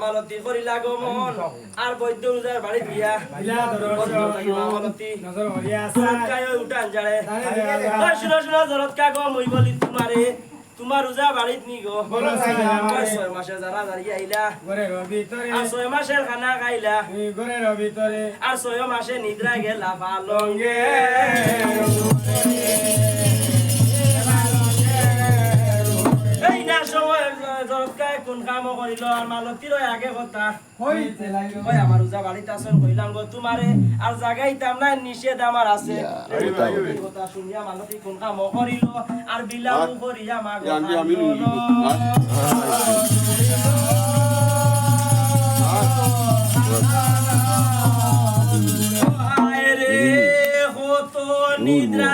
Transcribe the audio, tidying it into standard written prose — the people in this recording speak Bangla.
মালতী করিলা গমন আর বৈদ্য রোজার বাড়ি দিয়া মালতী উঠান যারে শুনো শুনো জরত কা গো মুই বলি তোমারে তোমার রোজা বাড়িত নি গো 6 মাসে যারা দাঁড়িয়ে আইলা আর 6 মাসের খানা খাইলা আর 6 মাসে নিদ্রা গেলা পালঙ্গে এই না সময় জরৎকায় কোন কাম করিল আর মালতীর আগে কথা কই আমার রোজা বাড়িতে আসন কইলাম গো তোমারে আর জাগাইতাম না নিষেধ আমার আছে এই কথা শুনিয়া মালতী কোন কাম করিল আর বিলাম করিয়া মা গো আমি রে হতো নিদ্রা